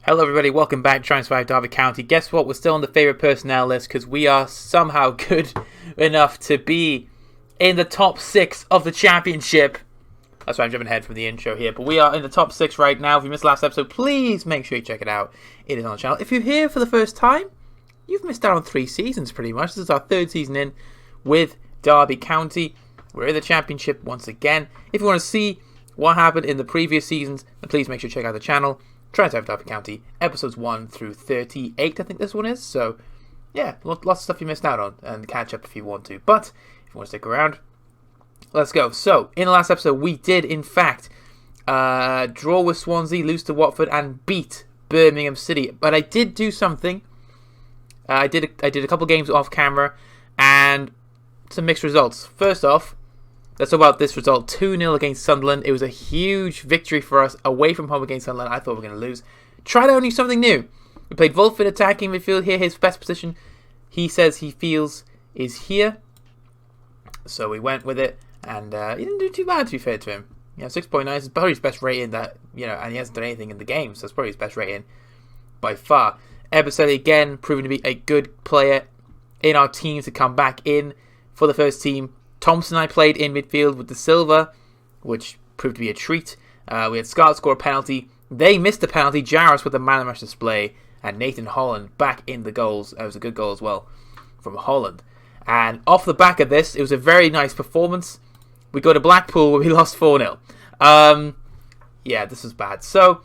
Hello everybody, welcome back to Trying to Survive Derby County. Guess what, we're still on the favourite personnel list because we are somehow good enough to be in the top 6 of the championship. That's why I'm jumping ahead from the intro here, but we are in the top 6 right now. If you missed the last episode, please make sure you check it out. It is on the channel. If you're here for the first time, you've missed out on 3 seasons pretty much. This is our 3rd season in with Derby County. We're in the championship once again. If you want to see what happened in the previous seasons, then please make sure you check out the channel. Try to have Derby County, episodes 1 through 38, I think this one is. So, yeah, lots of stuff you missed out on, and catch up if you want to. But, if you want to stick around, let's go. So, in the last episode, we did, in fact, draw with Swansea, lose to Watford, and beat Birmingham City. But I did do something. I did a couple games off camera, and some mixed results. First off, let's talk about this result. 2-0 against Sunderland. It was a huge victory for us away from home against Sunderland. I thought we were going to lose. Tried out something new. We played Wolf in attacking midfield here. His best position, he says he feels, is here. So we went with it. And he didn't do too bad, to be fair to him. 6.9 is probably his best rating that, and he hasn't done anything in the game. So it's probably his best rating by far. Eboseli, again, proven to be a good player in our team to come back in for the first team. Thompson and I played in midfield with the Silva, which proved to be a treat. We had Scott score a penalty. They missed the penalty. Jaros with the man of the match display. And Nathan Holland back in the goals. That was a good goal as well from Holland. And off the back of this, it was a very nice performance. We go to Blackpool where we lost 4-0. Yeah, this was bad. So,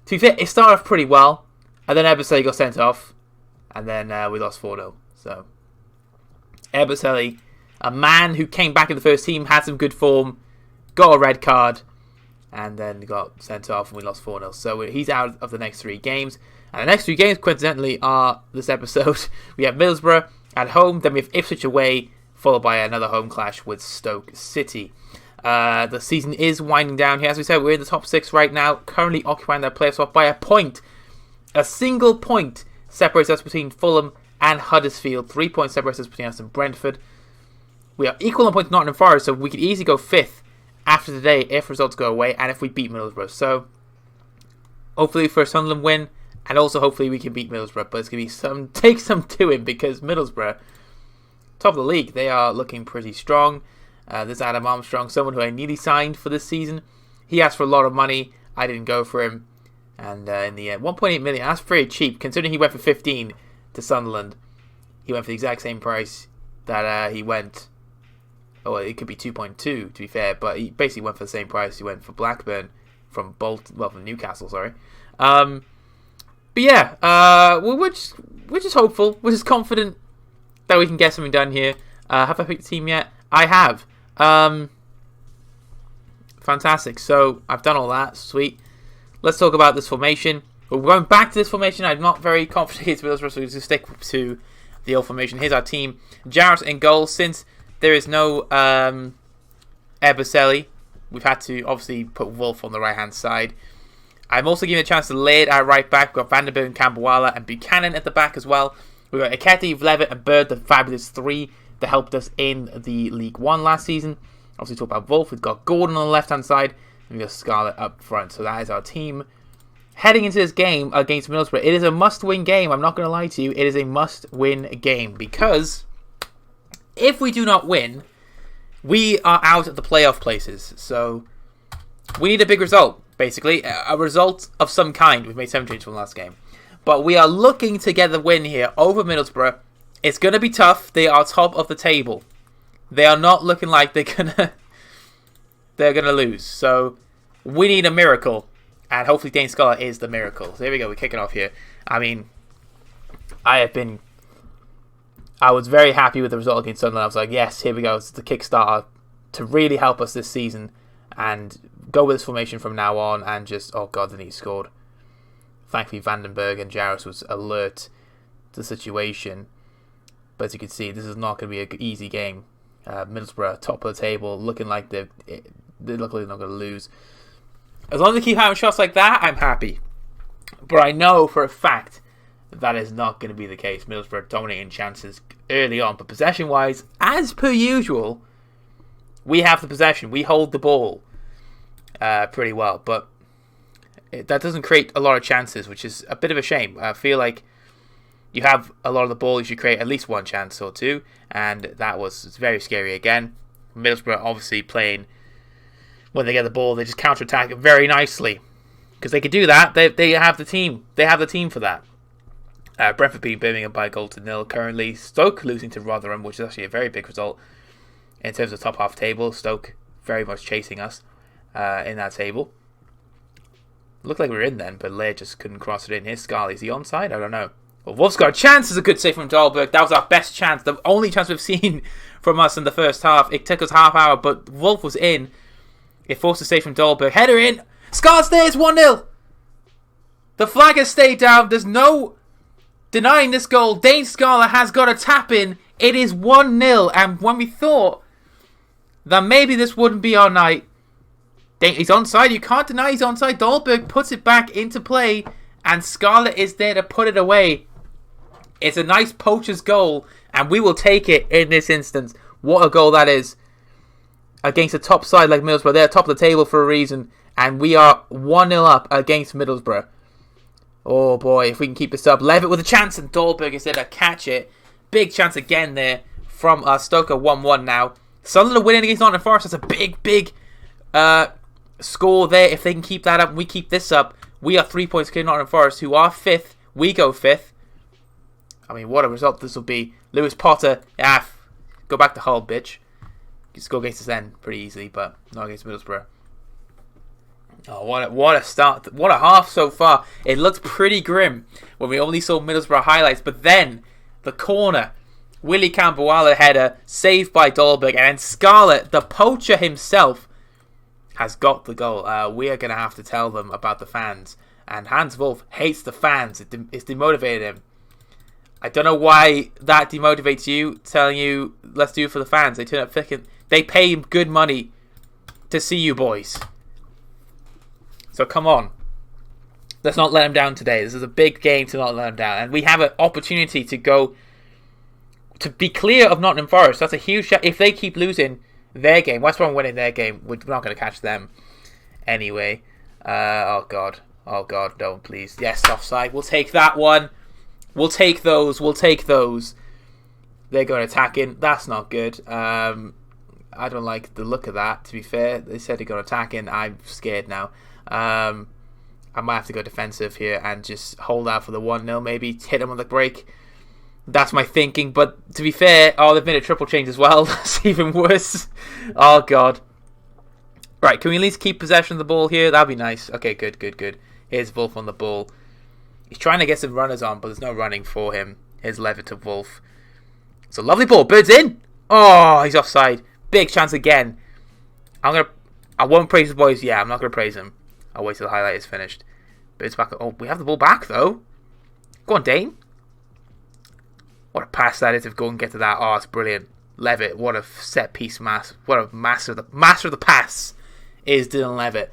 to be fair, it started off pretty well. And then Eboseli got sent off. And then we lost 4-0. So, Eboseli, a man who came back in the first team, had some good form, got a red card, and then got sent off, and we lost 4-0. So he's out of the next 3 games. And the next 3 games, coincidentally, are this episode. We have Middlesbrough at home, then we have Ipswich away, followed by another home clash with Stoke City. The season is winding down here. As we said, we're in the top 6 right now, currently occupying that playoff spot by a point. A single point separates us between Fulham and Huddersfield. 3 points separates us between us and Brentford. We are equal on points to Nottingham Forest, so we could easily go 5th after today if results go away and if we beat Middlesbrough. So, hopefully for a Sunderland win, and also hopefully we can beat Middlesbrough. But it's going to be take some doing because Middlesbrough, top of the league, they are looking pretty strong. This Adam Armstrong, someone who I nearly signed for this season. He asked for a lot of money. I didn't go for him. And in the end, 1.8 million, that's pretty cheap considering he went for 15 to Sunderland. He went for the exact same price that he went. Oh, it could be 2.2 to be fair, but he basically went for the same price he went for Blackburn from Newcastle, sorry. But yeah, we're just hopeful, we're just confident that we can get something done here. Have I picked the team yet? I have. Fantastic. So I've done all that. Sweet. Let's talk about this formation. We're going back to this formation. I'm not very confident with us, so we'll just stick to the old formation. Here's our team. Jaros in goal. Since there is no Eboseli, we've had to obviously put Wolf on the right hand side. I'm also giving a chance to lay it at right back. We've got Vandenberg and Campbell and Buchanan at the back as well. We've got Eketi, Vlevitt and Bird, the fabulous 3 that helped us in the League 1 last season. Obviously talk about Wolf. We've got Gordon on the left hand side. And we've got Scarlett up front. So that is our team. Heading into this game against Middlesbrough, it is a must-win game. I'm not going to lie to you. It is a must-win game because if we do not win, we are out of the playoff places. So we need a big result, basically. A result of some kind. We've made 7 changes from the last game. But we are looking to get the win here over Middlesbrough. It's going to be tough. They are top of the table. They are not looking like they're gonna lose. So we need a miracle. And hopefully Dane Sculler is the miracle. So here we go. We're kicking off here. I mean, I was very happy with the result against Sunderland. I was like, yes, here we go. It's the Kickstarter to really help us this season. And go with this formation from now on. And just, oh God, then he scored. Thankfully, Vandenberg and Jaros was alert to the situation. But as you can see, this is not going to be an easy game. Middlesbrough, top of the table, looking like they look like they're not going to lose. As long as they keep having shots like that, I'm happy. But I know for a fact that is not going to be the case. Middlesbrough dominating chances early on. But possession-wise, as per usual, we have the possession. We hold the ball pretty well. But that doesn't create a lot of chances, which is a bit of a shame. I feel like you have a lot of the ball, you should create at least one chance or two, and that was very scary again. Middlesbrough obviously playing, when they get the ball, they just counter-attack it very nicely. Because they could do that, they have the team. They have the team for that. Brentford beating Birmingham by a goal to nil currently. Stoke losing to Rotherham, which is actually a very big result in terms of top half table. Stoke very much chasing us in that table. Looked like we were in then, but Lair just couldn't cross it in. Here's Scarlett. Is he onside? I don't know. Well, Wolf's got a chance. Is a good save from Dahlberg. That was our best chance. The only chance we've seen from us in the first half. It took us half hour, but Wolf was in. It forced a save from Dahlberg. Header in. Scarlett's there. It's 1-0. The flag has stayed down. There's no denying this goal. Dane Scarlett has got a tap in. It is 1-0. And when we thought that maybe this wouldn't be our night, he's onside. You can't deny he's onside. Dahlberg puts it back into play, and Scarlett is there to put it away. It's a nice poacher's goal, and we will take it in this instance. What a goal that is. Against a top side like Middlesbrough. They're top of the table for a reason, and we are 1-0 up against Middlesbrough. Oh boy, if we can keep this up. Levitt with a chance, and Dahlberg is there to catch it. Big chance again there from Stoke. 1-1 now. Sunderland winning against Nottingham Forest. That's a big score there. If they can keep that up and we keep this up, we are 3 points clear Nottingham Forest, who are 5th. We go 5th. I mean, what a result this will be. Lewis Potter, go back to Hull, bitch. Just go against us then pretty easily, but not against Middlesbrough. Oh, what a start. What a half so far. It looked pretty grim when we only saw Middlesbrough highlights, but then the corner, Willie Campoala header, saved by Dahlberg, and then Scarlett, the poacher himself, has got the goal. We are going to have to tell them about the fans. And Hans Wolf hates the fans. It's demotivated him. I don't know why that demotivates you, telling you, let's do it for the fans. They turn up thinking, they pay him good money to see you boys. So come on. Let's not let him down today. This is a big game to not let him down. And we have an opportunity to go, to be clear of Nottingham Forest. That's a huge shot. If they keep losing their game, West Brom winning their game, we're not going to catch them anyway. Oh God, don't please. Yes, offside. We'll take that one. We'll take those. They're going attacking. That's not good. I don't like the look of that, to be fair. They said they're going attacking. I'm scared now. I might have to go defensive here and just hold out for the 1-0 maybe. Hit them on the break. That's my thinking. But to be fair, they've made a triple change as well. That's even worse. Oh, God. Right, can we at least keep possession of the ball here? That'd be nice. Okay, good. Here's Wolf on the ball. He's trying to get some runners on, but there's no running for him. Here's Levitt to Wolf. It's a lovely ball. Bird's in. Oh, he's offside. Big chance again. I won't praise the boys. Yeah, I'm not going to praise him. I'll wait till the highlight is finished. Bird's back. Oh, we have the ball back, though. Go on, Dane. What a pass that is if go and get to that. Oh, it's brilliant. Levitt, what a set piece mass. What a master of the pass is Dylan Levitt.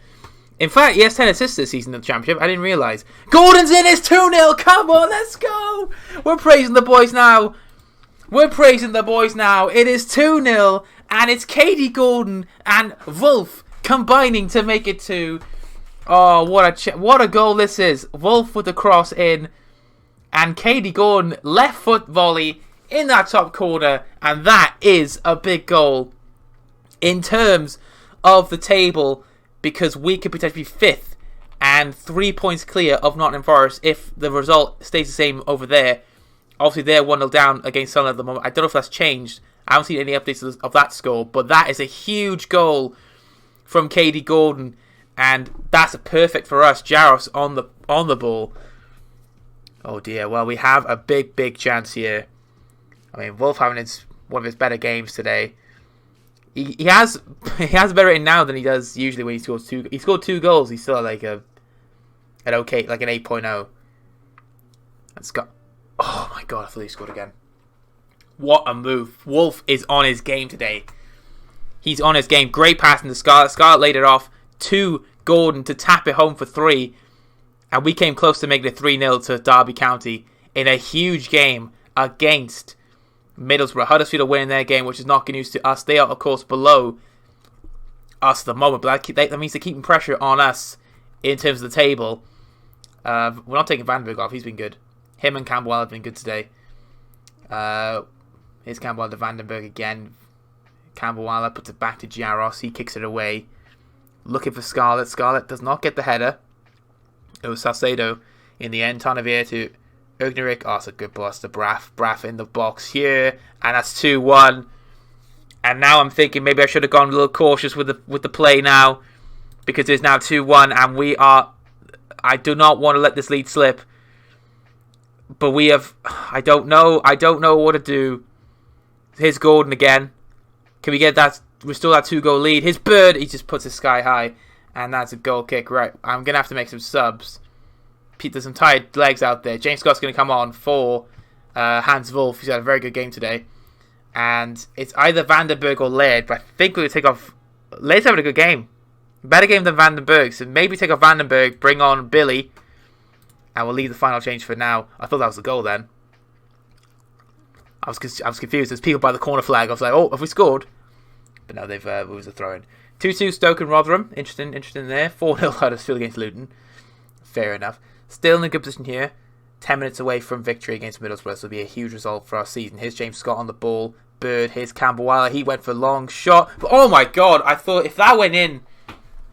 In fact, he has 10 assists this season in the Championship. I didn't realise. Gordon's in. It's 2-0. Come on, let's go. We're praising the boys now. It is 2-0. And it's Katie Gordon and Wolf combining to make it 2. Oh, what a goal this is. Wolf with the cross in. And Katie Gordon, left foot volley in that top corner. And that is a big goal in terms of the table, because we could potentially be 5th and 3 points clear of Nottingham Forest if the result stays the same over there. Obviously, they're 1-0 down against Sunderland at the moment. I don't know if that's changed. I haven't seen any updates of that score, but that is a huge goal from Katie Gordon, and that's perfect for us. Jaros on the ball. Oh dear. Well, we have a big chance here. I mean, Wolf having one of his better games today. He has a better rating now than he does usually when he scores 2. He scored 2 goals. He's still like an 8.0. That's got. Oh my God! I thought he scored again. What a move! Wolf is on his game today. He's on his game. Great pass in the Scarlett. Scarlett laid it off to Gordon to tap it home for 3, and we came close to making it 3-0 to Derby County in a huge game against Middlesbrough. Huddersfield are winning their game, which is not good news to us. They are, of course, below us at the moment, but that means they're keeping pressure on us in terms of the table. We're not taking Vandenberg off. He's been good. Him and Campbell have been good today. Here's Campbell to Vandenberg again. Campbell puts it back to Jaros. He kicks it away. Looking for Scarlett. Scarlett does not get the header. It was Salcedo in the end. Tanavir to Ugnerik. Oh, it's a good pass to Braff. Braff in the box here. And that's 2-1. And now I'm thinking maybe I should have gone a little cautious with the play now. Because it's now 2-1. And we are... I do not want to let this lead slip. But we have... I don't know what to do. Here's Gordon again. Can we get that... Restore that 2-goal lead. His Bird, he just puts it sky high. And that's a goal kick. Right, I'm going to have to make some subs. There's some tired legs out there. James Scott's going to come on for Hans Wolf. He's had a very good game today. And it's either Vandenberg or Laird. But I think we're going to take off... Laird's having a good game. Better game than Vandenberg. So maybe take off Vandenberg, bring on Billy. And we'll leave the final change for now. I thought that was the goal then. I was confused. There's people by the corner flag. I was like, oh, have we scored? But no, it was a throw-in. 2-2 Stoke and Rotherham. Interesting there. 4-0 Huddersfield against Luton. Fair enough. Still in a good position here. 10 minutes away from victory against Middlesbrough. This will be a huge result for our season. Here's James Scott on the ball. Bird. Here's Campbell. He went for a long shot. But, oh my God. I thought if that went in,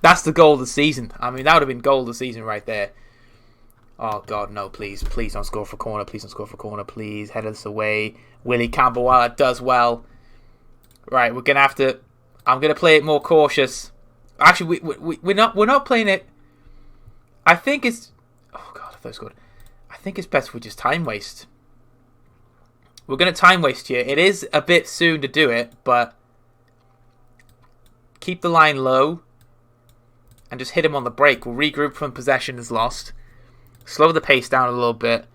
that's the goal of the season. I mean, that would have been goal of the season right there. Oh God, no, please. Please don't score for corner. Please don't score for corner. Please head us away. Willie Campbell does well. Right, we're going to have to... I'm going to play it more cautious. Actually, we're not playing it... I think it's... Oh God, I thought it was good. I think it's best if we just time waste. We're going to time waste here. It is a bit soon to do it, but... Keep the line low. And just hit him on the break. We'll regroup from possession is lost. Slow the pace down a little bit.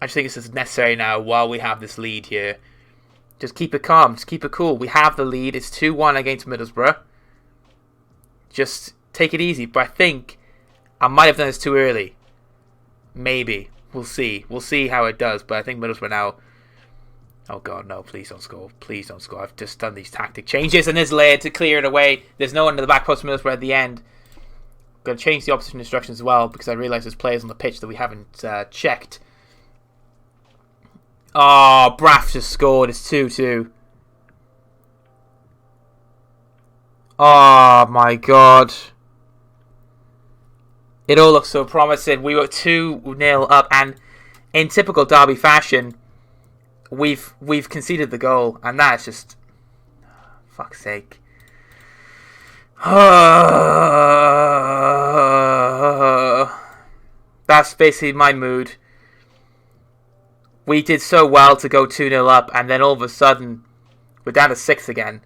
I just think this is necessary now while we have this lead here. Just keep it calm. Just keep it cool. We have the lead. It's 2-1 against Middlesbrough. Just take it easy. But I think I might have done this too early. Maybe. We'll see. We'll see how it does. But I think Middlesbrough now... Oh God, no. Please don't score. Please don't score. I've just done these tactic changes and there's Laird to clear it away. There's no one in the back post for Middlesbrough at the end. Going to change the opposition instructions as well because I realise there's players on the pitch that we haven't checked. Oh, Braff just scored. It's 2-2. Oh my God. It all looks so promising. We were 2-0 up and in typical Derby fashion, we've conceded the goal and that's just... Fuck's sake. That's basically my mood. We did so well to go 2-0 up and then all of a sudden we're down to 6 again.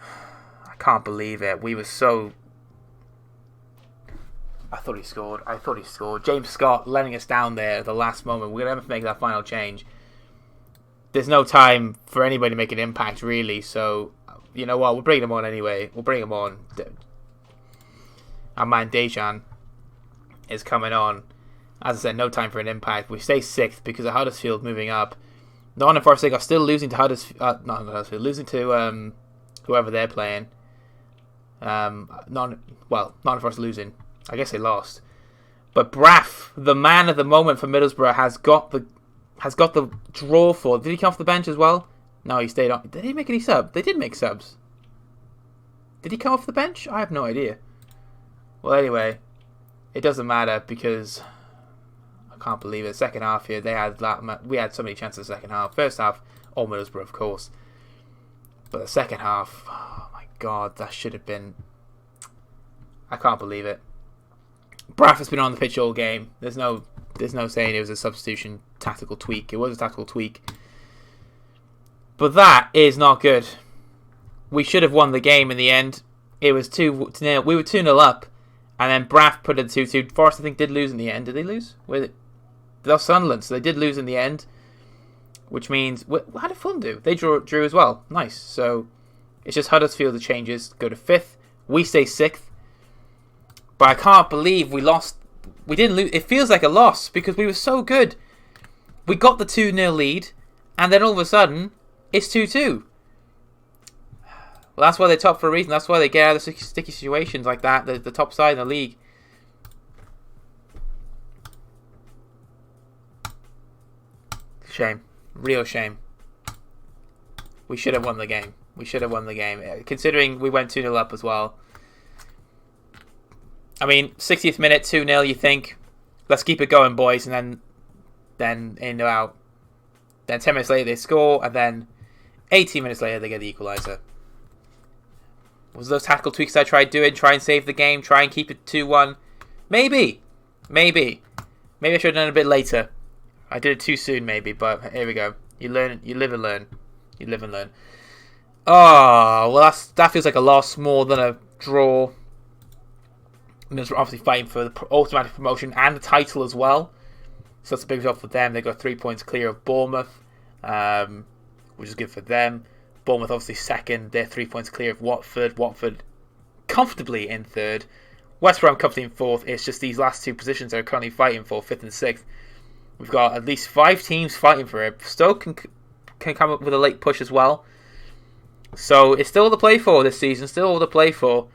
I can't believe it. We were so... I thought he scored. James Scott letting us down there at the last moment. We're going to have to make that final change. There's no time for anybody to make an impact really, so you know what, we'll bring him on anyway. We'll bring him on. Our man Dejan is coming on. As I said, no time for an impact. We stay 6th because of Huddersfield moving up. Nottingham Forest are still losing to Huddersfield. Losing to whoever they're playing. Nottingham Forest losing. I guess they lost. But Braff, the man at the moment for Middlesbrough, has got the draw for. Did he come off the bench as well? No, he stayed on. Did he make any subs? They did make subs. Did he come off the bench? I have no idea. Well, anyway, it doesn't matter because I can't believe it. Second half here, we had so many chances. Second half, first half, all Middlesbrough, of course. But the second half, oh my God, that should have been. I can't believe it. Braff has been on the pitch all game. There's no saying it was a substitution tactical tweak. It was a tactical tweak. But that is not good. We should have won the game in the end. It was 2-0. We were 2-0 up. And then Braff put it 2-2. Forest, I think, did lose in the end. Did they lose? They lost Sunderland, so they did lose in the end. Which means... How did Fulham do? They drew as well. Nice. So, it's just Huddersfield that changes. Go to 5th. We stay 6th. But I can't believe we lost. We didn't lose. It feels like a loss because we were so good. We got the 2-0 lead. And then all of a sudden, it's 2-2. Well, that's why they're top for a reason. That's why they get out of sticky situations like that. The top side in the league. Shame. Real shame. We should have won the game. We should have won the game. Considering we went 2-0 up as well. I mean, 60th minute, 2-0, you think, let's keep it going, boys. And then in or out. Then 10 minutes later they score. And then 18 minutes later they get the equaliser. Was those tactical tweaks I tried doing? Try and save the game? Try and keep it 2-1? Maybe. Maybe I should have done it a bit later. I did it too soon, maybe, but here we go. You learn, you live and learn. You live and learn. Oh, well, that feels like a loss more than a draw. And they're obviously fighting for the automatic promotion and the title as well. So that's a big result for them. They got 3 points clear of Bournemouth, which is good for them. Bournemouth obviously second. They're 3 points clear of Watford. Watford comfortably in third. West Brom comfortably in fourth. It's just these last two positions they're currently fighting for, 5th and 6th. We've got at least 5 teams fighting for it. Stoke can come up with a late push as well. So it's still to play for this season. Still all to play for.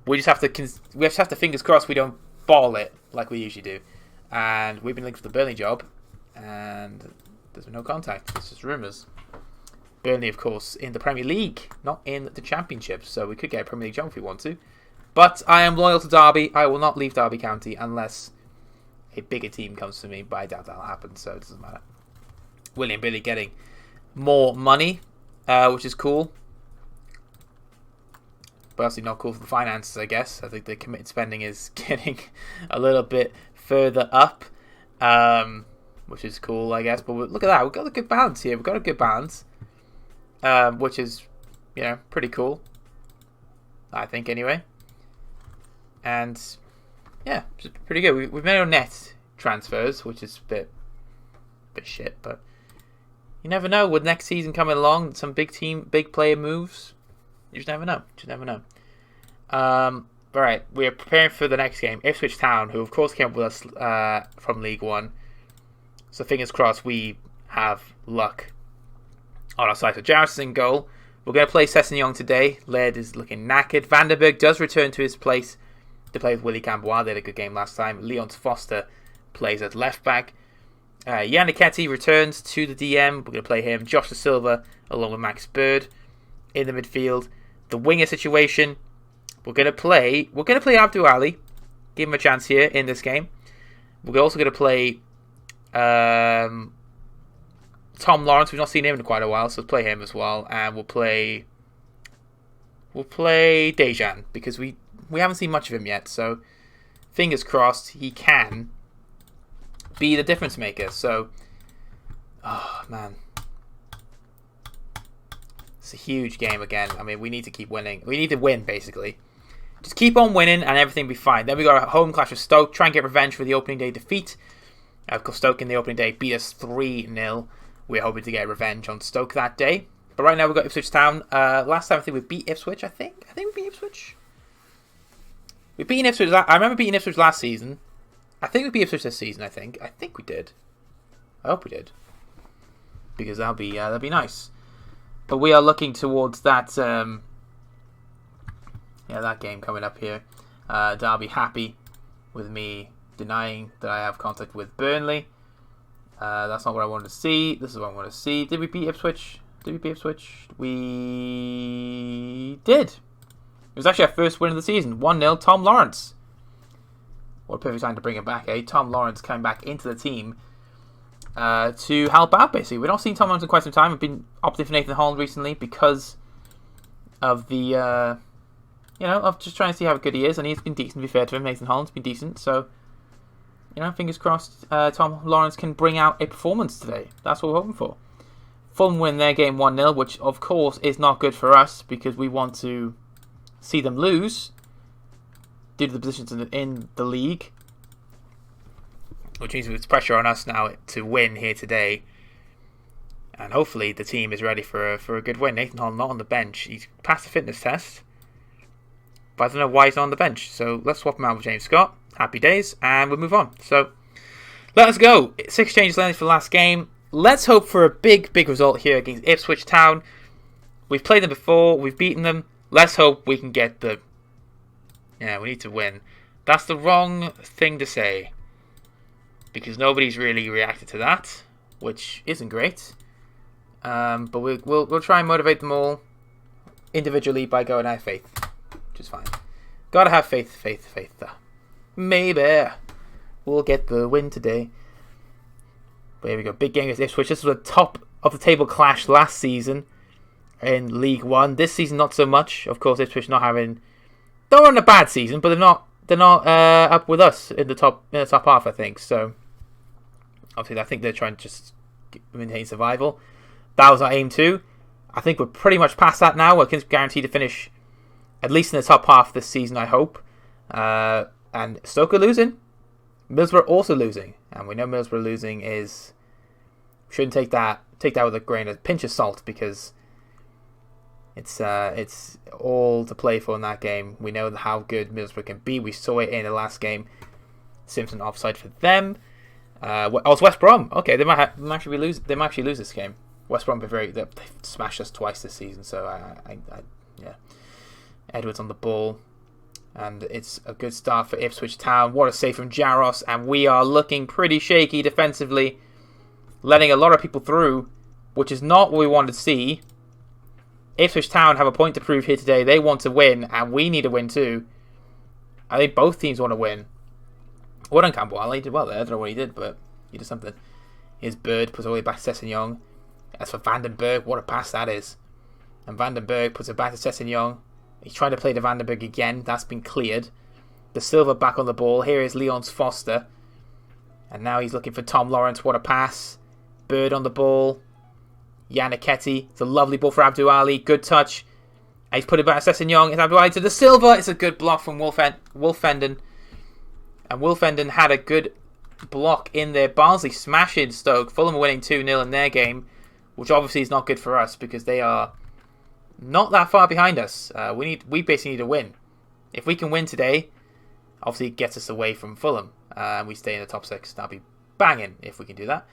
We just have to fingers crossed we don't ball it like we usually do. And we've been linked to the Burnley job, and there's been no contact. It's just rumours. Burnley, of course, in the Premier League, not in the Championship. So we could get a Premier League job if we want to. But I am loyal to Derby. I will not leave Derby County unless a bigger team comes to me, but I doubt that'll happen, so it doesn't matter. William Billy getting more money, which is cool. But obviously not cool for the finances, I guess. I think the committed spending is getting a little bit further up, which is cool, I guess. But look at that. We've got a good balance here. We've got a good balance, which is, pretty cool. I think, anyway. And yeah, it's pretty good. We've made our net transfers, which is a bit shit, but you never know. With next season coming along, some big player moves, you just never know. Alright, we're preparing for the next game. Ipswich Town, who of course came up with us from League One. So fingers crossed we have luck on our side. So Jarvis in goal. We're going to play Sessegnon today. Laird is looking knackered. Vandenberg does return to his place to play with Willie Campbell. They had a good game last time. Leon Foster plays at left back. Yannick returns to the DM. We're going to play him. Josh Da Silva along with Max Bird in the midfield. The winger situation. We're going to play Abdul Ali. Give him a chance here in this game. We're also going to play Tom Lawrence. We've not seen him in quite a while, so let's play him as well. And we'll play Dejan because we haven't seen much of him yet, so fingers crossed he can be the difference maker. So, oh man, it's a huge game again. I mean, we need to keep winning. We need to win, basically. Just keep on winning and everything will be fine. Then we got a home clash with Stoke. Try and get revenge for the opening day defeat. Of course, Stoke in the opening day beat us 3-0. We're hoping to get revenge on Stoke that day. But right now we've got Ipswich Town. Last time I think we beat Ipswich, I think we beat Ipswich. We beat Ipswich. I remember beating Ipswich last season. I think we beat Ipswich this season. I think we did. I hope we did, because that'll be nice. But we are looking towards that. That game coming up here. Derby happy with me denying that I have contact with Burnley. That's not what I wanted to see. This is what I want to see. Did we beat Ipswich? We did. It was actually our first win of the season. 1-0, Tom Lawrence. What a perfect time to bring him back, eh? Tom Lawrence coming back into the team to help out, basically. We've not seen Tom Lawrence in quite some time. We've been opting for Nathan Holland recently because of the, of just trying to see how good he is. And he's been decent, to be fair to him. Nathan Holland's been decent. So, fingers crossed Tom Lawrence can bring out a performance today. That's what we're hoping for. Fulham win their game 1-0, which, of course, is not good for us because we want to see them lose due to the positions in the league, which means there's pressure on us now to win here today, and hopefully the team is ready for a good win. Nathan Holland not on the bench. He's passed the fitness test, but I don't know why he's not on the bench, so let's swap him out with James Scott. Happy days, and we'll move on. So let us go. 6 changes landed for the last game. Let's hope for a big result here against Ipswich Town. We've played them before, we've beaten them. let's hope we can get the... Yeah, we need to win. That's the wrong thing to say, because nobody's really reacted to that, which isn't great. But we'll try and motivate them all individually by going have faith, which is fine. Gotta have faith. Maybe we'll get the win today. But here we go. Big game against Ipswich. This was a top of the table clash last season in League One. This season, not so much. Of course, Ipswich not having... They're on a bad season, but they're not up with us in the top half, I think. So obviously, I think they're trying to just maintain survival. That was our aim too. I think we're pretty much past that now. We're guaranteed to finish at least in the top half this season, I hope. And Stoke are losing. Middlesbrough also losing, and we know Middlesbrough losing is... Shouldn't take that with a pinch of salt, because it's all to play for in that game. We know how good Middlesbrough can be. We saw it in the last game. Simpson offside for them. It's West Brom. Okay, they might actually lose this game. West Brom they've smashed us twice this season, so yeah. Edwards on the ball, and it's a good start for Ipswich Town. What a save from Jaros, and we are looking pretty shaky defensively, letting a lot of people through, which is not what we want to see. Ipswich Town have a point to prove here today. They want to win, and we need to win too. I think both teams want to win. Well done, Campbell. He did well there. I don't know what he did, but he did something. Here's Bird, puts it all the way back to Sessegnon. As for Vandenberg, what a pass that is. And Vandenberg puts it back to Sessegnon. He's trying to play to Vandenberg again. That's been cleared. De Silva back on the ball. Here is Leon's Foster. And now he's looking for Tom Lawrence. What a pass. Bird on the ball. Yannicketti. It's a lovely ball for Abdou Ali. Good touch. And he's put it back to Sessegnon. It's Abdou Ali to De Silva. It's a good block from Wolfenden. And Wolfenden had a good block in there. Barnsley smashing Stoke. Fulham winning 2-0 in their game, which obviously is not good for us because they are not that far behind us. We basically need to win. If we can win today, obviously it gets us away from Fulham. And we stay in the top 6. That'll be banging if we can do that.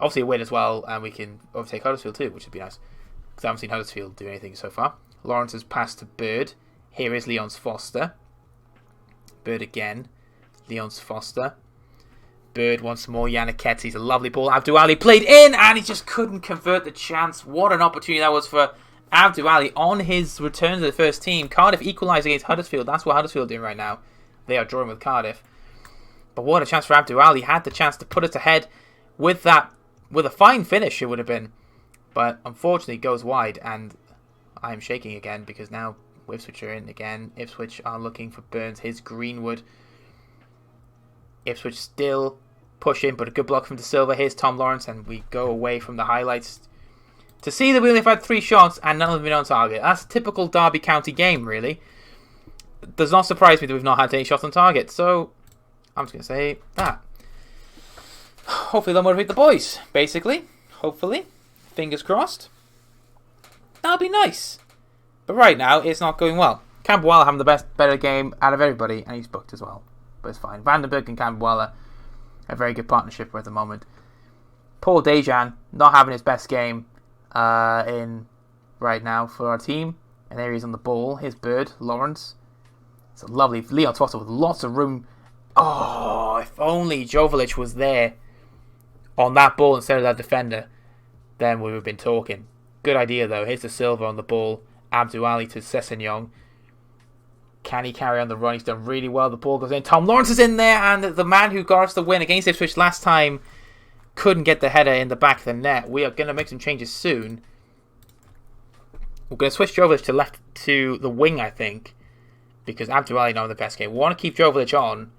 Obviously a win as well, and we can overtake Huddersfield too, which would be nice. Because I haven't seen Huddersfield do anything so far. Lawrence's pass to Bird. Here is Leon's Foster. Bird again. Leon's Foster. Bird once more. Yannicketti's a lovely ball. Abdou Ali played in, and he just couldn't convert the chance. What an opportunity that was for Abdou Ali on his return to the first team. Cardiff equalised against Huddersfield. That's what Huddersfield are doing right now. They are drawing with Cardiff. But what a chance for Abdou Ali. Had the chance to put us ahead with a fine finish it would have been. But unfortunately it goes wide, and I'm shaking again because now Ipswich are in again. Ipswich are looking for Burns. Here's Greenwood. Ipswich still pushing, but a good block from De Silva. Here's Tom Lawrence, and we go away from the highlights to see that we only have had 3 shots and none of them been on target. That's a typical Derby County game, really. It does not surprise me that we've not had any shots on target, so I'm just going to say that. Hopefully they'll motivate the boys, basically. Hopefully. Fingers crossed. That'll be nice. But right now, it's not going well. Campbell having the better game out of everybody, and he's booked as well. But it's fine. Vandenberg and Campbell a very good partnership at the moment. Paul Dejan not having his best game in right now for our team. And there he is on the ball. Here's Bird, Lawrence. It's a lovely Leon Foster with lots of room. Oh, if only Joveljic was there on that ball instead of that defender, then we would have been talking. Good idea though. Here's the Silva on the ball. Abdou Ali to Sessegnon. Can he carry on the run? He's done really well. The ball goes in. Tom Lawrence is in there, and the man who got us the win against Ipswich last time couldn't get the header in the back of the net. We are going to make some changes soon. We're going to switch Joveljic to left to the wing, I think, because Abdou Ali not in the best game. We want to keep Joveljic on.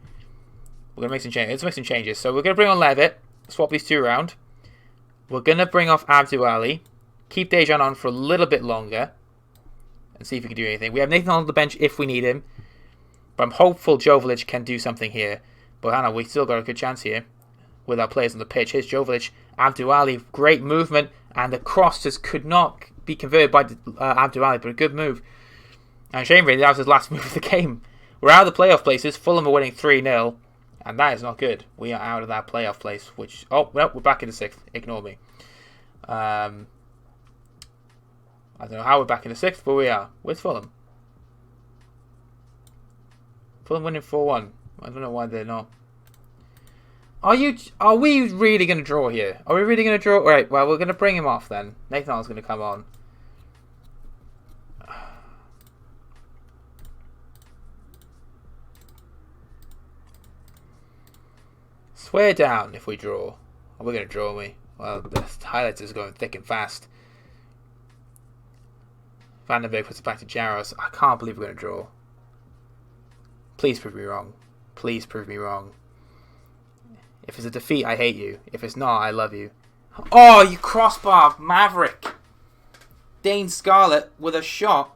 We're going to make some changes. Let's make some changes. So we're going to bring on Levitt. Swap these two around. We're going to bring off Abdou Ali. Keep Dejan on for a little bit longer. And see if we can do anything. We have Nathan on the bench if we need him. But I'm hopeful Joveljic can do something here. But I know we still got a good chance here with our players on the pitch. Here's Joveljic. Abdou Ali. Great movement. And the cross just could not be converted by Abdou Ali. But a good move. And shame really, that was his last move of the game. We're out of the playoff places. Fulham are winning 3-0. And that is not good. We are out of that playoff place. Which, oh, well, we're back in the 6th. Ignore me. I don't know how we're back in the 6th, but we are. Where's Fulham? Fulham winning 4-1. I don't know why they're not. Are we really going to draw here? Are we really going to draw? Right, well, we're going to bring him off then. Nathan Arnold's going to come on. Swear down if we draw. Are we going to draw me? Well, the highlights is going thick and fast. Vandenberg puts it back to Jaros. I can't believe we're going to draw. Please prove me wrong. Please prove me wrong. If it's a defeat, I hate you. If it's not, I love you. Oh, you crossbar maverick. Dane Scarlett with a shot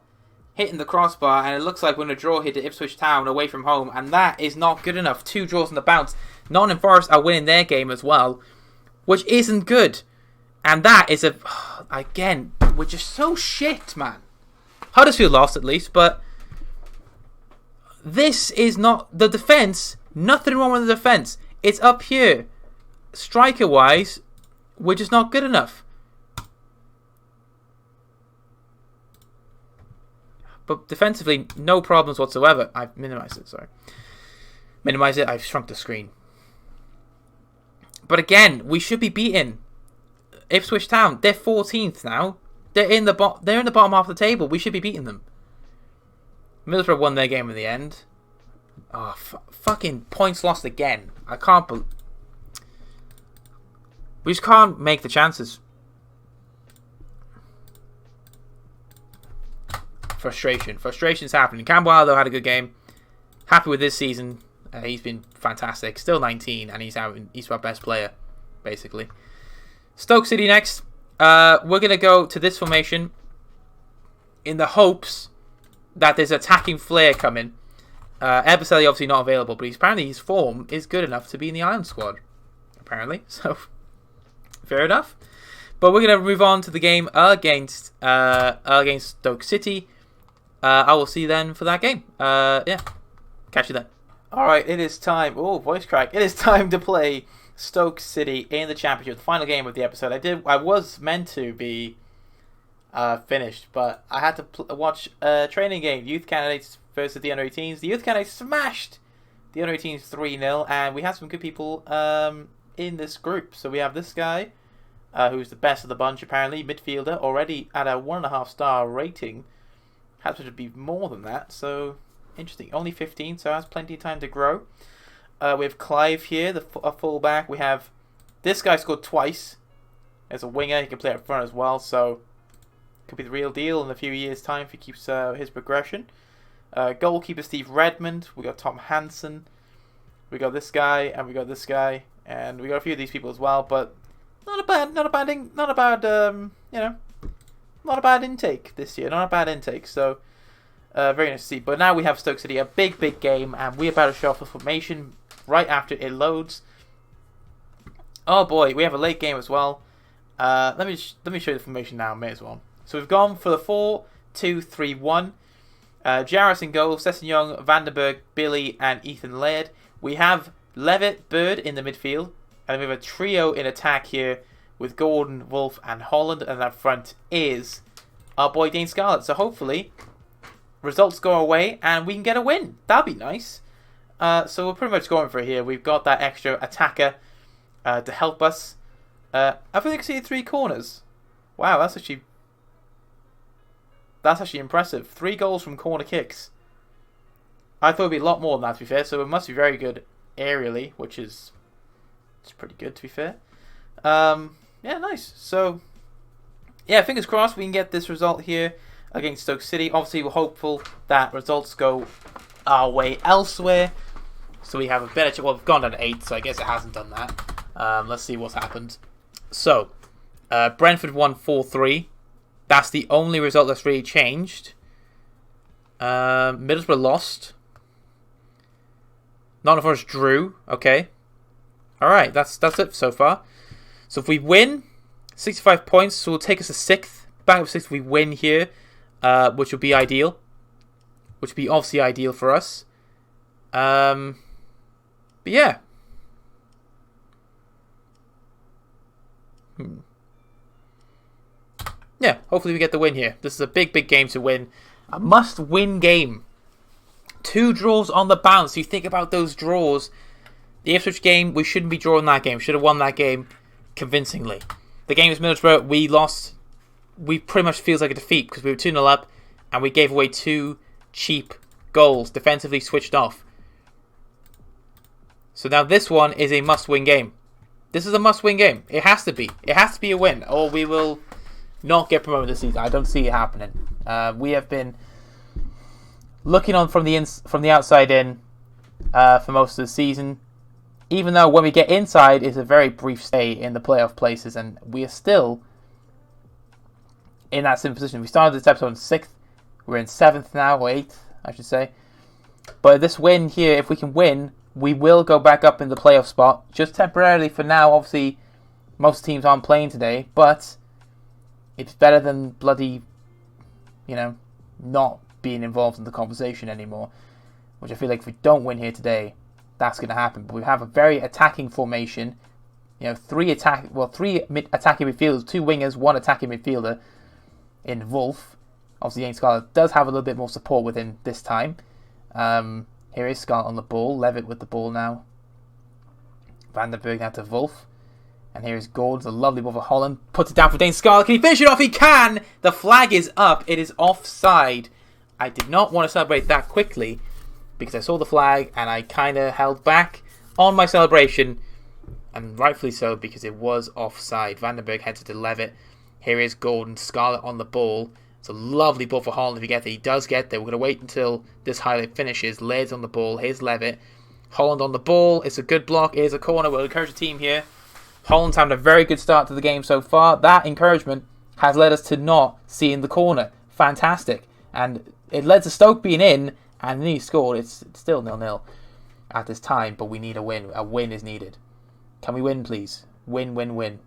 hitting the crossbar, and it looks like we're going to draw here to Ipswich Town away from home, and that is not good enough. 2 draws on the bounce. Nottingham Forest are winning their game as well, which isn't good. And that is a... Again, we're just so shit, man. Huddersfield lost at least, but this is not... The defence, nothing wrong with the defence. It's up here. Striker-wise, we're just not good enough. But defensively, no problems whatsoever. I've minimized it, sorry. Minimize it, I've shrunk the screen. But again, we should be beaten. Ipswich Town, they're 14th now. They're in the bottom half of the table. We should be beating them. Middlesbrough won their game in the end. Oh, fucking points lost again. I can't believe... We just can't make the chances. Frustration. Frustration's happening. Campbell, though, had a good game. Happy with this season. He's been fantastic. Still 19, and he's our best player, basically. Stoke City next. We're going to go to this formation in the hopes that there's attacking flair coming. Eberselli obviously not available, but apparently his form is good enough to be in the Ireland squad. Apparently. So, fair enough. But we're going to move on to the game against Stoke City. I will see you then for that game. Yeah. Catch you then. Alright, it is time. Oh, voice crack. It is time to play Stoke City in the Championship. The final game of the episode. I was meant to be finished, but I had to watch a training game. Youth candidates versus the under-18s. The youth candidates smashed the under-18s 3-0, and we have some good people in this group. So we have this guy, who's the best of the bunch apparently, midfielder, already at a 1.5 star rating. Has to be more than that, so interesting. Only 15, so has plenty of time to grow. We have Clive here, a fullback. We have this guy scored twice as a winger. He can play up front as well, so could be the real deal in a few years' time if he keeps his progression. Goalkeeper Steve Redmond. We got Tom Hansen. We got this guy, and we got this guy, and we got a few of these people as well. But not a bad intake this year. Not a bad intake. So very nice to see. But now we have Stoke City, a big game, and we're about to show off the formation right after it loads. Oh boy, we have a late game as well. Let me show you the formation now. May as well. So we've gone for the 4-2-3-1. Jaros in goal, Sessegnon, Vandenberg, Billy, and Ethan Laird. We have Levitt, Bird in the midfield, and we have a trio in attack here with Gordon, Wolf, and Holland, and up front is our boy Dane Scarlett. So hopefully, results go away and we can get a win. That'd be nice. So we're pretty much going for it here. We've got that extra attacker to help us. I think they conceded 3 corners. Wow, that's actually impressive. 3 goals from corner kicks. I thought it'd be a lot more than that, to be fair. So it must be very good aerially, which is pretty good, to be fair. Yeah, nice. So, yeah, fingers crossed we can get this result here against Stoke City. Obviously, we're hopeful that results go our way elsewhere. So we have a better chance. Well, we've gone down to 8, so I guess it hasn't done that. Let's see what's happened. So, Brentford won 4-3. That's the only result that's really changed. Middlesbrough lost. Nottingham Forest drew. Okay. Alright, that's it so far. So if we win, 65 points, so it'll take us to 6th. Back up 6th if we win here, which will be ideal. Which would be obviously ideal for us. But yeah. yeah, hopefully we get the win here. This is a big, big game to win. A must-win game. 2 draws on the bounce. You think about those draws. The Ipswich game, we shouldn't be drawing that game. Should have won that game convincingly. The game is Middlesbrough. We lost. We pretty much feels like a defeat because we were 2-0 up and we gave away 2 cheap goals. Defensively switched off. So now this one is a must-win game. This is a must-win game. It has to be. It has to be a win or we will not get promoted this season. I don't see it happening. We have been looking on from the outside in for most of the season. Even though when we get inside, it's a very brief stay in the playoff places, and we are still in that same position. We started this episode in 6th. We're in 7th now, or 8th, I should say. But this win here, if we can win, we will go back up in the playoff spot. Just temporarily for now. Obviously, most teams aren't playing today, but it's better than bloody, not being involved in the conversation anymore. Which I feel like if we don't win here today, that's going to happen. But we have a very attacking formation. 3 attacking midfielders, 2 wingers, 1 attacking midfielder in Wolf. Obviously, Dane Scarlett does have a little bit more support with him this time. Here is Scarlett on the ball. Levitt with the ball now. Vandenberg now to Wolf. And here is Gordon. A lovely ball for Holland. Puts it down for Dane Scarlett. Can he finish it off? He can! The flag is up. It is offside. I did not want to celebrate that quickly, because I saw the flag and I kind of held back on my celebration, and rightfully so because it was offside. Vandenberg heads it to Levitt. Here is Gordon. Scarlett on the ball. It's a lovely ball for Holland if he gets there. He does get there. We're going to wait until this highlight finishes. Laird's on the ball. Here's Levitt. Holland on the ball. It's a good block. Here's a corner. We'll encourage the team here. Holland's having a very good start to the game so far. That encouragement has led us to not seeing the corner. Fantastic. And it led to Stoke being in, and then he scored. It's still 0-0 at this time, but we need a win. A win is needed. Can we win, please? Win, win, win.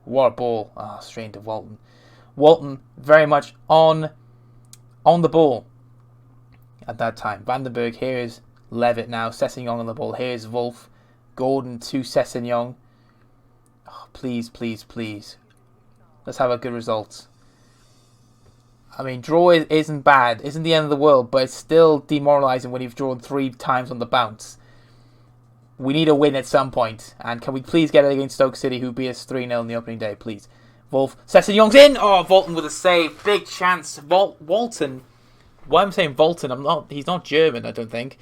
What a ball. Straight to Walton. Walton very much on the ball at that time. Vandenberg, here is Levitt now. Sessegnon on the ball. Here's Wolf. Gordon to Sessegnon. Please, please, please. Let's have a good result. I mean, draw isn't bad. Isn't the end of the world, but it's still demoralising when you've drawn 3 times on the bounce. We need a win at some point. And can we please get it against Stoke City, who beat us 3-0 in the opening day, please? Wolf. Sessegnon's in! Oh, Volton with a save. Big chance. Walton. Why am I saying Volton? He's not German, I don't think.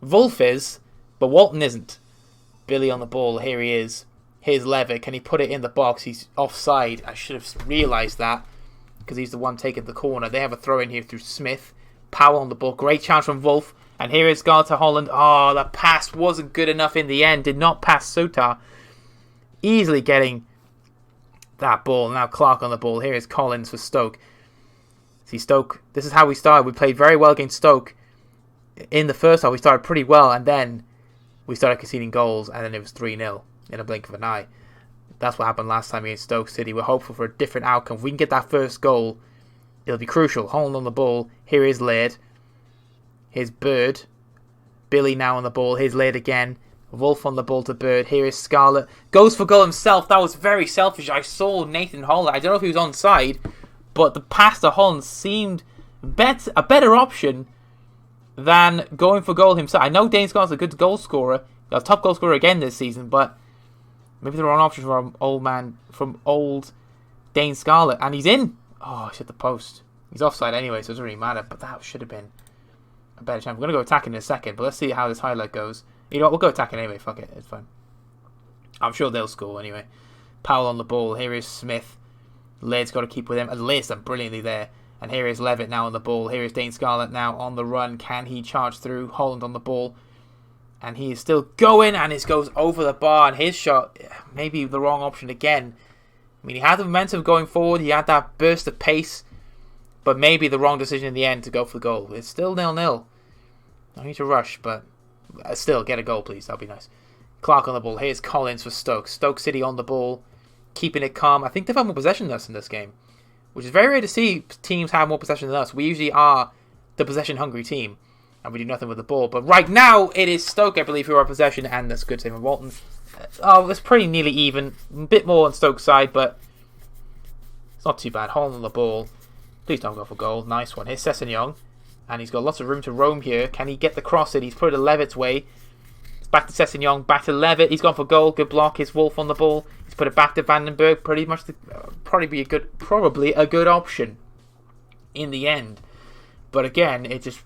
Wolf is, but Walton isn't. Billy on the ball. Here he is. Here's Levitt. Can he put it in the box? He's offside. I should have realised that, because he's the one taking the corner. They have a throw in here through Smith. Powell on the ball. Great chance from Wolf. And here is Garter Holland. Oh, the pass wasn't good enough in the end. Did not pass Sutar. Easily getting that ball. Now Clark on the ball. Here is Collins for Stoke. See, Stoke, this is how we started. We played very well against Stoke. In the first half, we started pretty well. And then we started conceding goals. And then it was 3-0 in a blink of an eye. That's what happened last time against Stoke City. We're hopeful for a different outcome. If we can get that first goal, it'll be crucial. Holland on the ball. Here is Laird. Here's Bird. Billy now on the ball. Here's Laird again. Wolf on the ball to Bird. Here is Scarlett. Goes for goal himself. That was very selfish. I saw Nathan Holland. I don't know if he was onside, but the pass to Holland seemed a better option than going for goal himself. I know Dane Scarlett's a good goal scorer. A top goal scorer again this season, but maybe the wrong option for old Dane Scarlett. And he's in. Oh, he's hit the post. He's offside anyway, so it doesn't really matter. But that should have been a better chance. We're going to go attacking in a second, but let's see how this highlight goes. You know what? We'll go attacking anyway. Fuck it. It's fine. I'm sure they'll score anyway. Powell on the ball. Here is Smith. Laird's got to keep with him. And Laird's done brilliantly there. And here is Levitt now on the ball. Here is Dane Scarlett now on the run. Can he charge through? Holland on the ball. And he is still going, and it goes over the bar. And his shot, maybe the wrong option again. I mean, he had the momentum going forward. He had that burst of pace. But maybe the wrong decision in the end to go for the goal. It's still 0-0. I need to rush, but still, get a goal, please. That'd be nice. Clark on the ball. Here's Collins for Stoke. Stoke City on the ball, keeping it calm. I think they've had more possession than us in this game, which is very rare to see teams have more possession than us. We usually are the possession-hungry team, and we do nothing with the ball. But right now, it is Stoke, I believe, who are possession, and that's a good save from Walton. It's pretty nearly even. A bit more on Stoke's side, but It's not too bad. Holland on the ball. Please don't go for goal. Nice one. Here's Sessegnon. And he's got lots of room to roam here. Can he get the cross in? He's put it Levitt's way. It's back to Sessegnon. Back to Levitt. He's gone for goal. Good block. Here's Wolf on the ball. He's put it back to Vandenberg. Pretty much probably a good option in the end. But again, it just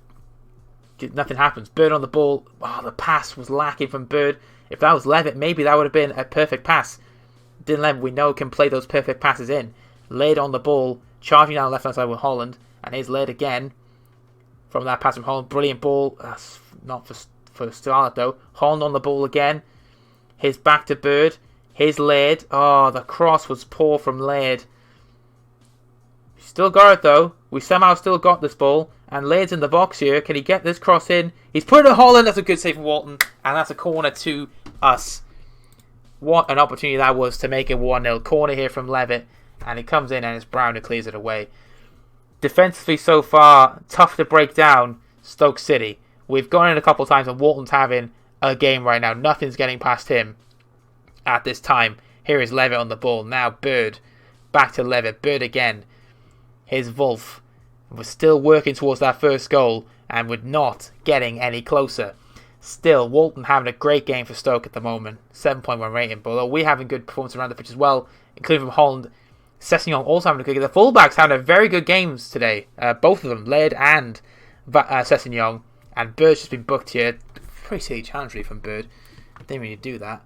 nothing happens. Bird on the ball. Oh, the pass was lacking from Bird. If that was Levitt, maybe that would have been a perfect pass. Dylan Levitt, we know, can play those perfect passes in. Laid on the ball, charging down the left-hand side with Holland. And here's Laid again from that pass from Holland. Brilliant ball. That's not for Scarlett, though. Holland on the ball again. Here's back to Bird. Here's Laid. Oh, the cross was poor from Laid. Still got it, though. We somehow still got this ball. And Laid's in the box here. Can he get this cross in? He's put it to Holland. That's a good save from Walton. And that's a corner to us. What an opportunity that was to make it 1-0. Corner here from Levitt. And it comes in and it's Brown who clears it away. Defensively so far, tough to break down Stoke City. We've gone in a couple of times and Walton's having a game right now. Nothing's getting past him at this time. Here is Levitt on the ball. Now Bird. Back to Levitt. Bird again. Here's Wolf. We're still working towards that first goal and we're not getting any closer. Still, Walton having a great game for Stoke at the moment. 7.1 rating. But although we're having good performance around the pitch as well, including from Holland, Sessegnon also having a good game. The fullbacks having a very good games today. Both of them, Laird and Sessegnon. And Bird's just been booked here. Pretty silly challenge really from Bird. Didn't really do that.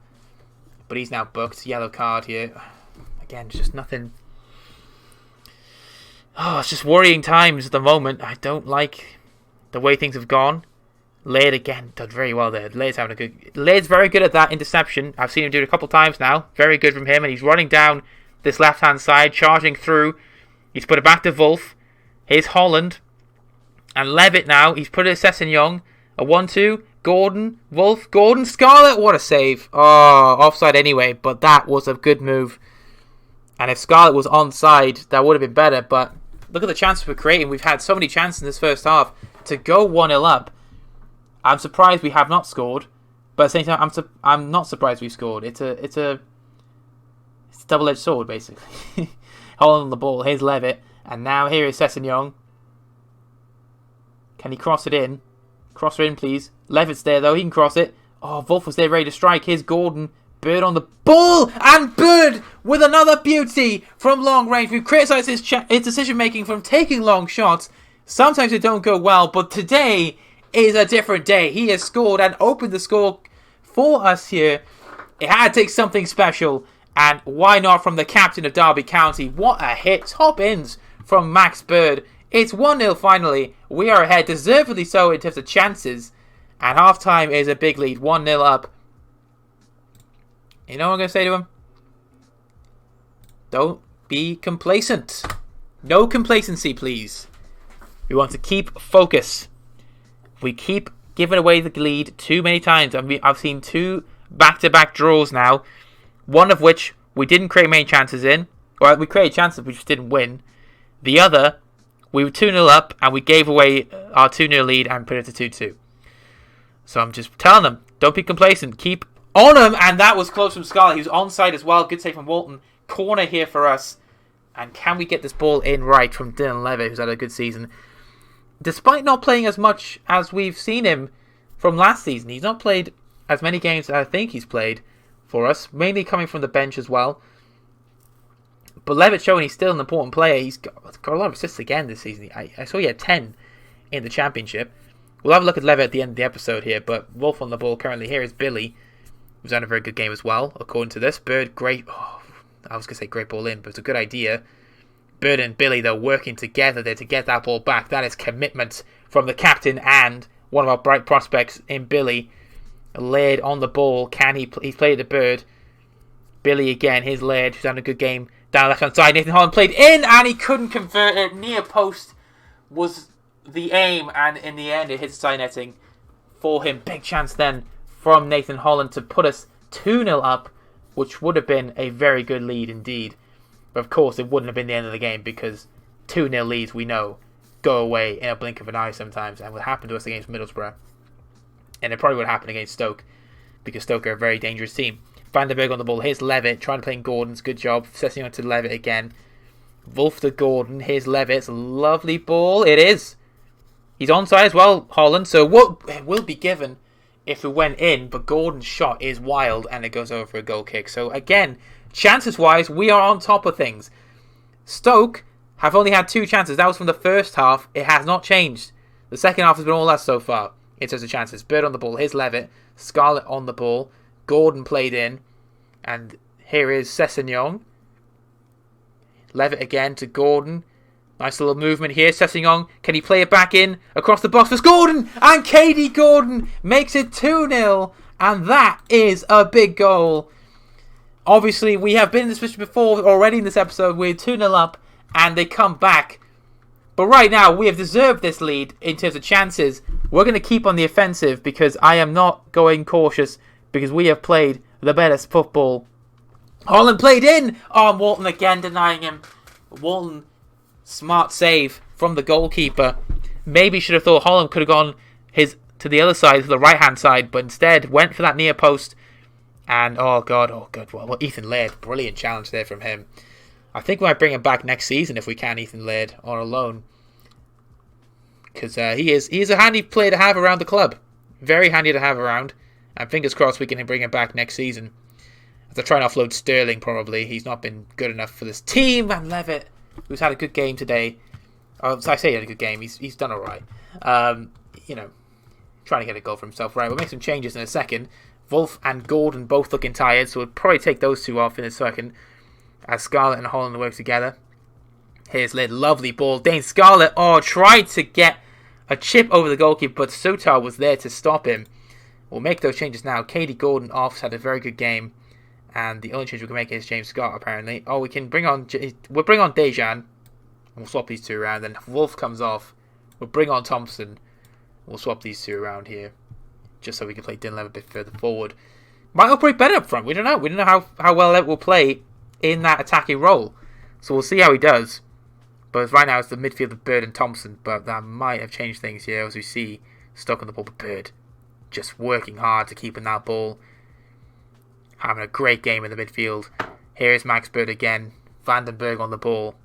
But he's now booked. Yellow card here. Again, just nothing. Oh, it's just worrying times at the moment. I don't like the way things have gone. Laird again done very well there. Laird's very good at that interception. I've seen him do it a couple of times now. Very good from him. And he's running down this left-hand side, charging through. He's put it back to Wolf. Here's Holland. And Levitt now. He's put it to Sessegnon. A 1-2. Gordon. Wolf. Gordon. Scarlett. What a save. Oh, offside anyway. But that was a good move. And if Scarlett was onside, that would have been better. But look at the chances we're creating. We've had so many chances in this first half to go 1-0 up. I'm surprised we have not scored. But at the same time, I'm not surprised we scored. It's a double-edged sword, basically. Holland on the ball. Here's Levitt. And now here is Sessegnon. Can he cross it in? Cross it in, please. Levitt's there, though. He can cross it. Oh, Wolf was there ready to strike. Here's Gordon. Bird on the ball. And Bird with another beauty from long range. We've criticised his decision-making from taking long shots. Sometimes it don't go well, but today is a different day. He has scored and opened the score for us here. It had to take something special. And why not from the captain of Derby County? What a hit. Top ends from Max Bird. It's 1-0 finally. We are ahead, deservedly so in terms of chances. And half-time is a big lead. 1-0 up. You know what I'm going to say to him? Don't be complacent. No complacency, please. We want to keep focus. We keep giving away the lead too many times. I've seen 2 back-to-back draws now. One of which we didn't create many chances in. Well, we created chances, we just didn't win. The other, we were 2-0 up, and we gave away our 2-0 lead and put it to 2-2. So I'm just telling them, don't be complacent. Keep on him, and that was close from Scarlett. He was onside as well. Good save from Walton. Corner here for us. And can we get this ball in right from Dylan Levitt, who's had a good season? Despite not playing as much as we've seen him from last season, he's not played as many games as I think he's played for us, mainly coming from the bench as well. But Levitt showing he's still an important player. He's got a lot of assists again this season. I saw he had 10 in the championship. We'll have a look at Levitt at the end of the episode here, but Wolf on the ball currently. Here is Billy, who's had a very good game as well, according to this. Bird, great. Oh, I was going to say great ball in, but it's a good idea. Bird and Billy, though, working together there to get that ball back. That is commitment from the captain and one of our bright prospects in Billy. Laird on the ball. Can he? He's played the Bird. Billy again. Here's Laird, who's having a good game down the left hand side. Nathan Holland played in, and he couldn't convert it. Near post was the aim, and in the end, it hits side netting for him. Big chance then from Nathan Holland to put us 2-0 up, which would have been a very good lead indeed. But of course, it wouldn't have been the end of the game because 2-0 leads, we know, go away in a blink of an eye sometimes, and would happen to us against Middlesbrough. And it probably would happen against Stoke, because Stoke are a very dangerous team. Vandenberg on the ball. Here's Levitt, trying to play in Gordon's. Good job. Setting on to Levitt again. Wolf to Gordon. Here's Levitt. Lovely ball. It is. He's onside as well, Holland. So what will be given if it went in, but Gordon's shot is wild and it goes over for a goal kick. So again, chances-wise, we are on top of things. Stoke have only had 2 chances. That was from the first half. It has not changed. The second half has been all that so far in terms of chances. Bird on the ball. Here's Levitt. Scarlett on the ball. Gordon played in. And here is Sessegnon. Levitt again to Gordon. Nice little movement here. Sessegnon, can he play it back in across the box for Gordon? And Katie Gordon makes it 2-0. And that is a big goal. Obviously, we have been in this position before already in this episode. We're 2-0 up and they come back. But right now, we have deserved this lead in terms of chances. We're going to keep on the offensive because I am not going cautious because we have played the best football. Holland played in. Oh, Walton again denying him. Walton, smart save from the goalkeeper. Maybe should have thought Holland could have gone to the other side, to the right-hand side, but instead went for that near post. And, oh, God. Well, Ethan Laird, brilliant challenge there from him. I think we might bring him back next season if we can, Ethan Laird, on a loan. Because he is a handy player to have around the club. Very handy to have around. And fingers crossed we can bring him back next season. As I try and offload Sterling, probably. He's not been good enough for this team. And Levitt, who's had a good game today. Oh, so I say he had a good game. He's done alright. You know, trying to get a goal for himself. Right, we'll make some changes in a second. Wolf and Gordon both looking tired, so we'll probably take those 2 off in a second. As Scarlett and Holland work together. Here's Lid. Lovely ball. Dane Scarlett, tried to get a chip over the goalkeeper, but Sotar was there to stop him. We'll make those changes now. Katie Gordon off, had a very good game. And the only change we can make is James Scott, apparently. Oh, we can bring on... We'll bring on Dejan. We'll swap these 2 around. Then Wolf comes off. We'll bring on Thompson. We'll swap these 2 around here. Just so we can play Dylan a bit further forward. Might operate better up front. We don't know. We don't know how well Levitt will play in that attacking role. So we'll see how he does. But right now it's the midfield of Bird and Thompson. But that might have changed things here as we see Stoke on the ball. But Bird just working hard to keep in that ball. Having a great game in the midfield. Here is Max Bird again. Vandenberg on the ball.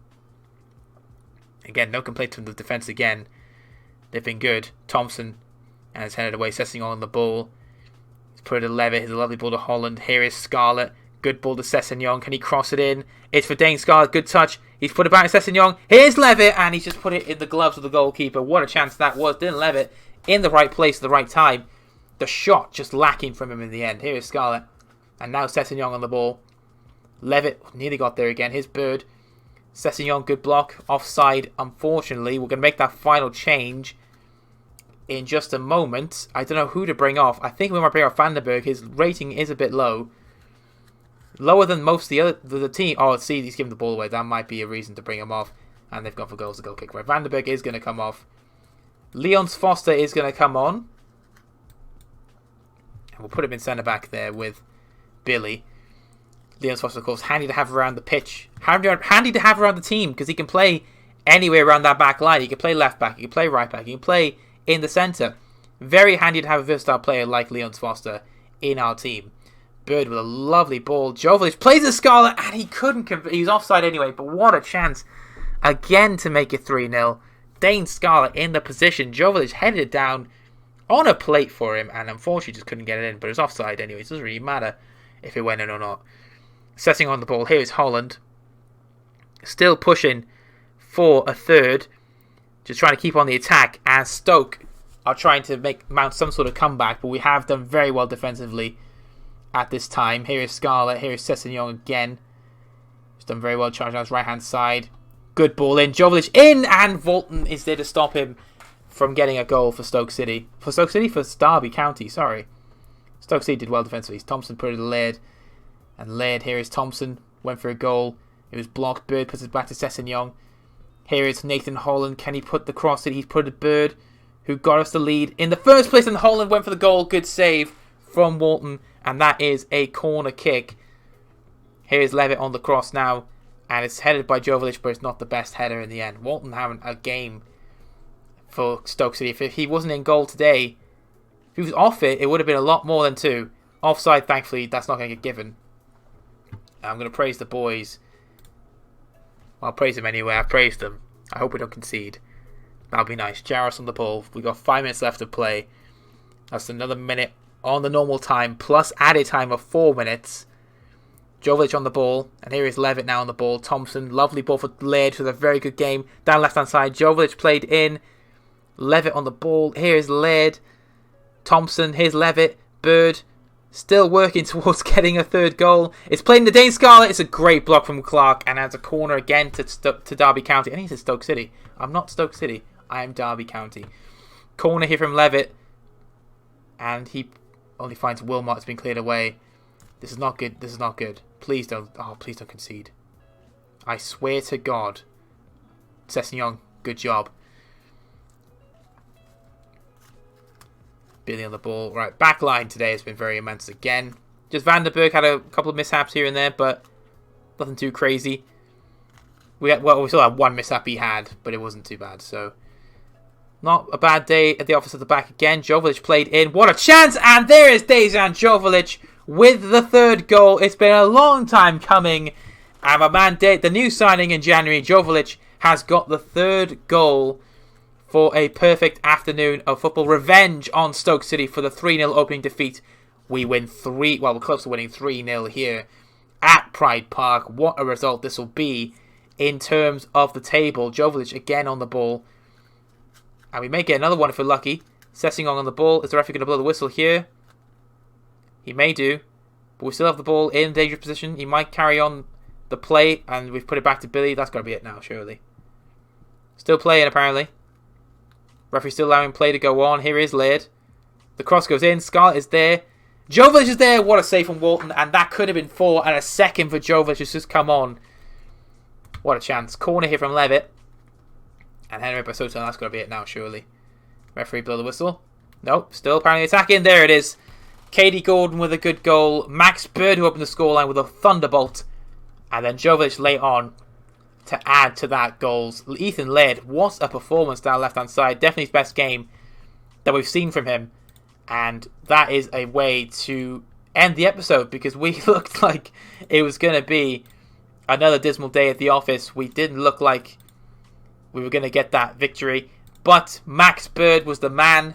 Again, no complaints from the defence again. They've been good. Thompson and it's headed away. Sessegnon on the ball. He's put it to Levitt. Here's a lovely ball to Holland. Here is Scarlett. Good ball to Sessegnon. Can he cross it in? It's for Dane Scarlett. Good touch. He's put it back to Sessegnon. Here's Levitt. And he's just put it in the gloves of the goalkeeper. What a chance that was. Dylan Levitt in the right place at the right time. The shot just lacking from him in the end. Here is Scarlett. And now Sessegnon on the ball. Levitt nearly got there again. Here's Bird. Sessegnon, good block. Offside, unfortunately. We're going to make that final change in just a moment. I don't know who to bring off. I think we might bring off Vandenberg. His rating is a bit low. Lower than most of the team. Oh, see, he's giving the ball away. That might be a reason to bring him off. And they've gone for goals to goal kick. Right, Vandenberg is going to come off. Leons Foster is going to come on. And we'll put him in centre-back there with Billy. Leon Foster, of course, handy to have around the pitch. Handy to have around the team because he can play anywhere around that back line. He can play left back, he can play right back, he can play in the centre. Very handy to have a versatile player like Leon Foster in our team. Bird with a lovely ball. Jovelich plays the Scarlet and he couldn't he was offside anyway, but what a chance again to make it 3-0. Dane Scarlett in the position. Jovelich headed it down on a plate for him and unfortunately just couldn't get it in, but it was offside anyway. It doesn't really matter if it went in or not. Setting on the ball. Here is Holland. Still pushing for a third. Just trying to keep on the attack as Stoke are trying to mount some sort of comeback, but we have done very well defensively at this time. Here is Scarlett. Here is Sessegnon again. He's done very well charging on his right hand side. Good ball in. Jovelich in and Volton is there to stop him from getting a goal for Stoke City. For Derby County, sorry. Stoke City did well defensively. Thompson put it to Laird. And Laird, here is Thompson. Went for a goal. It was blocked. Bird puts it back to Sessegnon. Here is Nathan Holland. Can he put the cross in? He's put it to Bird, who got us the lead in the first place. And Holland went for the goal. Good save from Walton. And that is a corner kick. Here is Levitt on the cross now. And it's headed by Jovelich, but it's not the best header in the end. Walton having a game for Stoke City. If he wasn't in goal today, if he was off it would have been a lot more than 2. Offside, thankfully, that's not going to get given. I'm going to praise the boys I'll praise him anyway. I've praised them. I hope we don't concede. That'll be nice. Jaros on the ball. We got 5 minutes left to play. That's another minute on the normal time, plus added time of 4 minutes. Jovic on the ball, and here is Levitt now on the ball. Thompson, lovely ball for Laird, with a very good game. Down left-hand side, Jovic played in. Levitt on the ball. Here is Laird. Thompson, here's Levitt. Bird, still working towards getting a third goal. It's played in the Dane Scarlet. It's a great block from Clark, and adds a corner again to Derby County. I think it's Stoke City. I'm not Stoke City. I am Derby County. Corner here from Levitt, and he only finds Wilmot. It's been cleared away. This is not good. This is not good. Please don't. Oh, please don't concede. I swear to God. Sessegnon, good job. Billy on the ball. Right, back line today has been very immense again. Just Vandenberg had a couple of mishaps here and there, but nothing too crazy. We still had one mishap he had, but it wasn't too bad. So, not a bad day at the office at the back again. Jovic played in. What a chance! And there is Dejan Jovic with the third goal. It's been a long time coming. And my man, the new signing in January, Jovic, has got the third goal for a perfect afternoon of football. Revenge on Stoke City for the 3-0 opening defeat. We win we're close to winning 3-0 here at Pride Park. What a result this will be in terms of the table. Jovic again on the ball. And we may get another one if we're lucky. Sessegnon on the ball. Is the referee going to blow the whistle here? He may do. But we still have the ball in dangerous position. He might carry on the play. And we've put it back to Billy. That's got to be it now, surely. Still playing, apparently. Referee still allowing play to go on. Here is Laird. The cross goes in. Scarlett is there. Jovic is there. What a save from Walton. And that could have been 4. And a second for Jovic has just come on. What a chance. Corner here from Levitt. And Henry Basoto. That's got to be it now, surely. Referee blow the whistle. Nope. Still apparently attacking. There it is. Katie Gordon with a good goal. Max Bird who opened the scoreline with a thunderbolt. And then Jovic late on to add to that goals. Ethan Laird, what a performance down left-hand side. Definitely his best game that we've seen from him. And that is a way to end the episode, because we looked like it was going to be another dismal day at the office. We didn't look like we were going to get that victory. But Max Bird was the man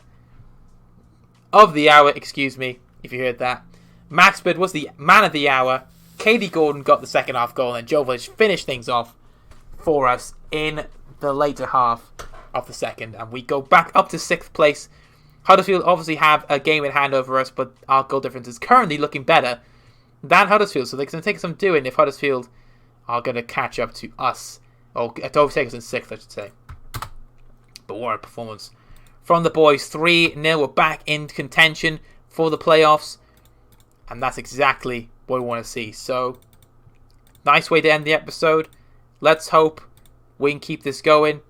of the hour. Excuse me if you heard that. Max Bird was the man of the hour. Katie Gordon got the second half goal, and Jovic finished things off for us in the later half of the second. And we go back up to 6th place. Huddersfield obviously have a game in hand over us, but our goal difference is currently looking better than Huddersfield. So they're going to take some doing if Huddersfield are going to catch up to us. Or to overtake us in 6th, I should say. But what a performance from the boys. 3-0. We're back in contention for the playoffs. And that's exactly what we want to see. So, nice way to end the episode. Let's hope we can keep this going.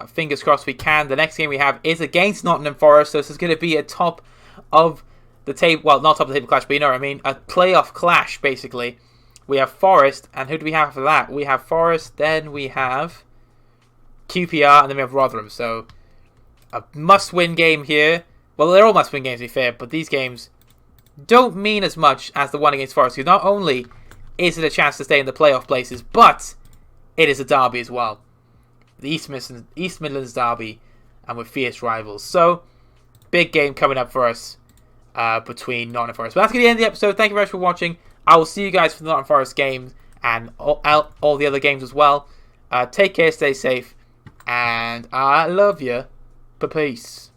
Fingers crossed we can. The next game we have is against Nottingham Forest. So this is going to be a top of the table. Well, not top of the table clash, but you know what I mean. A playoff clash, basically. We have Forest. And who do we have for that? We have Forest. Then we have QPR. And then we have Rotherham. So a must-win game here. Well, they're all must-win games, to be fair. But these games don't mean as much as the one against Forest. Because not only is it a chance to stay in the playoff places, but it is a derby as well. The East Midlands derby, and with fierce rivals. So, big game coming up for us between Nottingham Forest. But that's going to end the episode. Thank you very much for watching. I will see you guys for the Nottingham Forest games and all the other games as well. Take care, stay safe, and I love you. Peace.